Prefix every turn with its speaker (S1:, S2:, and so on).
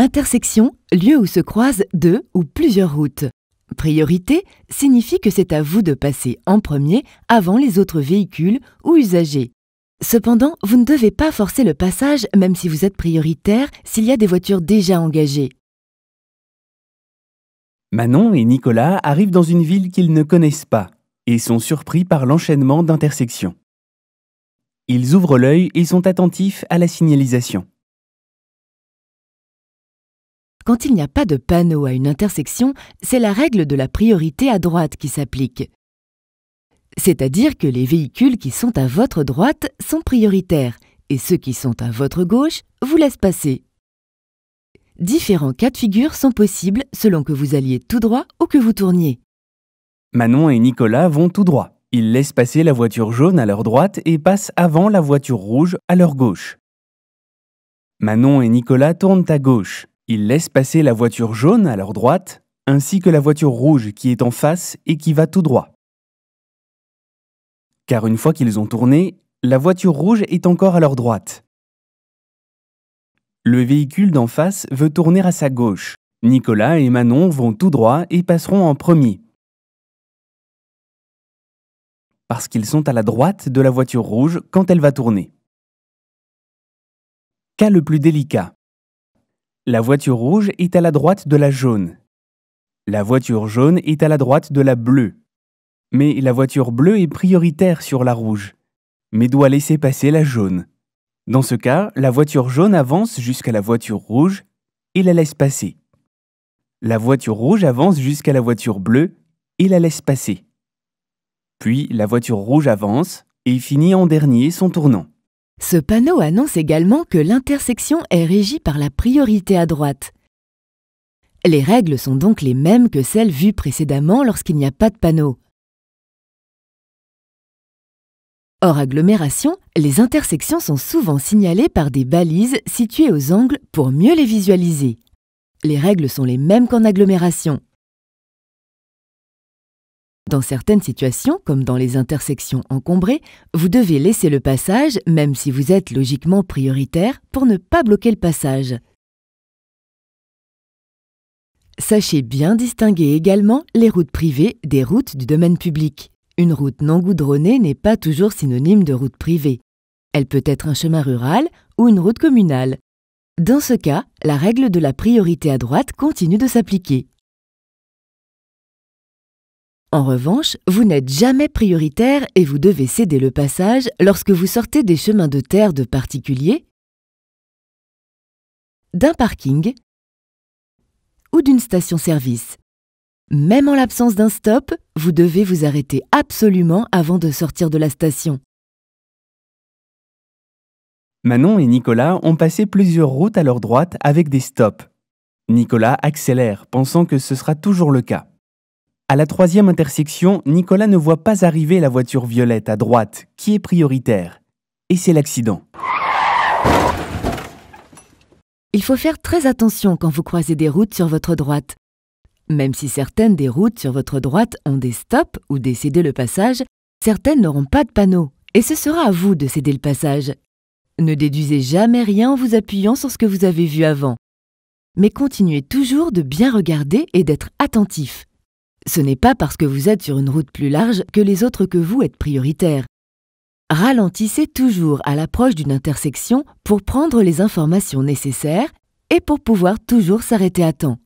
S1: Intersection, lieu où se croisent deux ou plusieurs routes. Priorité signifie que c'est à vous de passer en premier avant les autres véhicules ou usagers. Cependant, vous ne devez pas forcer le passage même si vous êtes prioritaire s'il y a des voitures déjà engagées.
S2: Manon et Nicolas arrivent dans une ville qu'ils ne connaissent pas et sont surpris par l'enchaînement d'intersections. Ils ouvrent l'œil et sont attentifs à la signalisation.
S1: Quand il n'y a pas de panneau à une intersection, c'est la règle de la priorité à droite qui s'applique. C'est-à-dire que les véhicules qui sont à votre droite sont prioritaires et ceux qui sont à votre gauche vous laissent passer. Différents cas de figure sont possibles selon que vous alliez tout droit ou que vous tourniez.
S2: Manon et Nicolas vont tout droit. Ils laissent passer la voiture jaune à leur droite et passent avant la voiture rouge à leur gauche. Manon et Nicolas tournent à gauche. Ils laissent passer la voiture jaune à leur droite, ainsi que la voiture rouge qui est en face et qui va tout droit. Car une fois qu'ils ont tourné, la voiture rouge est encore à leur droite. Le véhicule d'en face veut tourner à sa gauche. Nicolas et Manon vont tout droit et passeront en premier. Parce qu'ils sont à la droite de la voiture rouge quand elle va tourner. Cas le plus délicat. La voiture rouge est à la droite de la jaune. La voiture jaune est à la droite de la bleue. Mais la voiture bleue est prioritaire sur la rouge, mais doit laisser passer la jaune. Dans ce cas, la voiture jaune avance jusqu'à la voiture rouge et la laisse passer. La voiture rouge avance jusqu'à la voiture bleue et la laisse passer. Puis la voiture rouge avance et finit en dernier son tournant.
S1: Ce panneau annonce également que l'intersection est régie par la priorité à droite. Les règles sont donc les mêmes que celles vues précédemment lorsqu'il n'y a pas de panneau. Hors agglomération, les intersections sont souvent signalées par des balises situées aux angles pour mieux les visualiser. Les règles sont les mêmes qu'en agglomération. Dans certaines situations, comme dans les intersections encombrées, vous devez laisser le passage, même si vous êtes logiquement prioritaire, pour ne pas bloquer le passage. Sachez bien distinguer également les routes privées des routes du domaine public. Une route non goudronnée n'est pas toujours synonyme de route privée. Elle peut être un chemin rural ou une route communale. Dans ce cas, la règle de la priorité à droite continue de s'appliquer. En revanche, vous n'êtes jamais prioritaire et vous devez céder le passage lorsque vous sortez des chemins de terre de particuliers, d'un parking ou d'une station-service. Même en l'absence d'un stop, vous devez vous arrêter absolument avant de sortir de la station.
S2: Manon et Nicolas ont passé plusieurs routes à leur droite avec des stops. Nicolas accélère, pensant que ce sera toujours le cas. À la troisième intersection, Nicolas ne voit pas arriver la voiture violette à droite, qui est prioritaire. Et c'est l'accident.
S1: Il faut faire très attention quand vous croisez des routes sur votre droite. Même si certaines des routes sur votre droite ont des stops ou des céder le passage, certaines n'auront pas de panneau, et ce sera à vous de céder le passage. Ne déduisez jamais rien en vous appuyant sur ce que vous avez vu avant. Mais continuez toujours de bien regarder et d'être attentif. Ce n'est pas parce que vous êtes sur une route plus large que les autres que vous êtes prioritaires. Ralentissez toujours à l'approche d'une intersection pour prendre les informations nécessaires et pour pouvoir toujours s'arrêter à temps.